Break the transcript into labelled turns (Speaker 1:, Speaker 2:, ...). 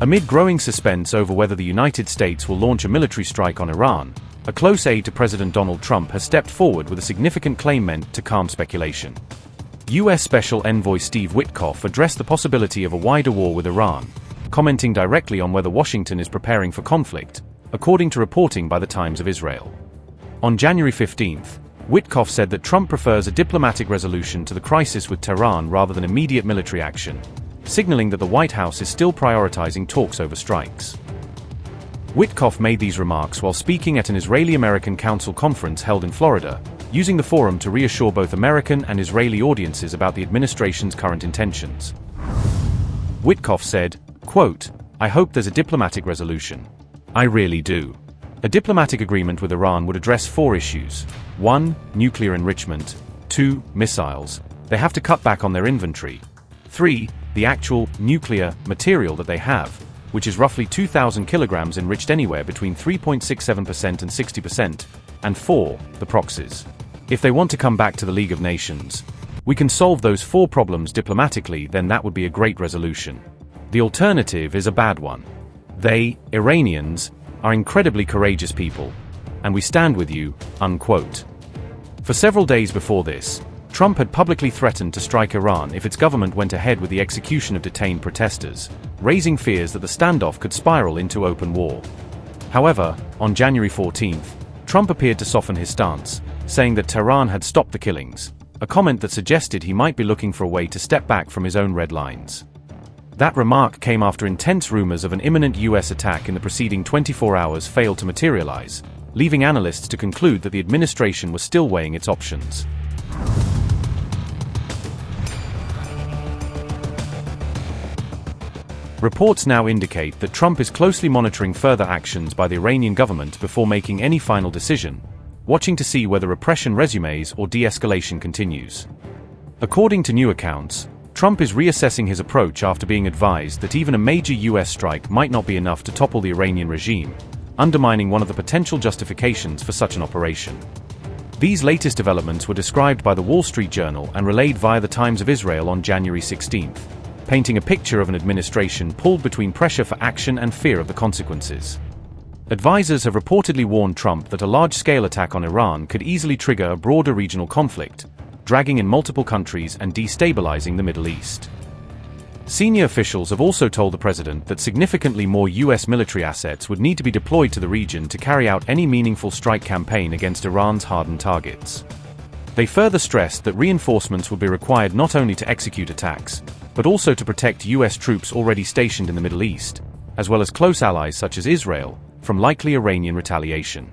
Speaker 1: Amid growing suspense over whether the United States will launch a military strike on Iran, a close aide to President Donald Trump has stepped forward with a significant claim meant to calm speculation. U.S. Special Envoy Steve Witkoff addressed the possibility of a wider war with Iran, commenting directly on whether Washington is preparing for conflict, according to reporting by the Times of Israel. On January 15, Witkoff said that Trump prefers a diplomatic resolution to the crisis with Tehran rather than immediate military action, signaling that the White House is still prioritizing talks over strikes. Witkoff made these remarks while speaking at an Israeli-American Council conference held in Florida, using the forum to reassure both American and Israeli audiences about the administration's current intentions. Witkoff said, quote, "I hope there's a diplomatic resolution. I really do. A diplomatic agreement with Iran would address 4 issues. 1. Nuclear enrichment. 2. Missiles. They have to cut back on their inventory. 3. The actual nuclear material that they have, which is roughly 2,000 kilograms enriched anywhere between 3.67% and 60%. And 4. The proxies. If they want to come back to the League of Nations, we can solve those 4 problems diplomatically, then that would be a great resolution. The alternative is a bad one. They, Iranians, are incredibly courageous people, and we stand with you," unquote. For several days before this, Trump had publicly threatened to strike Iran if its government went ahead with the execution of detained protesters, raising fears that the standoff could spiral into open war. However, on January 14, Trump appeared to soften his stance, saying that Tehran had stopped the killings, a comment that suggested he might be looking for a way to step back from his own red lines. That remark came after intense rumors of an imminent U.S. attack in the preceding 24 hours failed to materialize, leaving analysts to conclude that the administration was still weighing its options. Reports now indicate that Trump is closely monitoring further actions by the Iranian government before making any final decision, watching to see whether repression resumes or de-escalation continues. According to new accounts, Trump is reassessing his approach after being advised that even a major U.S. strike might not be enough to topple the Iranian regime, undermining one of the potential justifications for such an operation. These latest developments were described by the Wall Street Journal and relayed via the Times of Israel on January 16, painting a picture of an administration pulled between pressure for action and fear of the consequences. Advisors have reportedly warned Trump that a large-scale attack on Iran could easily trigger a broader regional conflict, dragging in multiple countries and destabilizing the Middle East. Senior officials have also told the president that significantly more U.S. military assets would need to be deployed to the region to carry out any meaningful strike campaign against Iran's hardened targets. They further stressed that reinforcements would be required not only to execute attacks, but also to protect U.S. troops already stationed in the Middle East, as well as close allies such as Israel, from likely Iranian retaliation.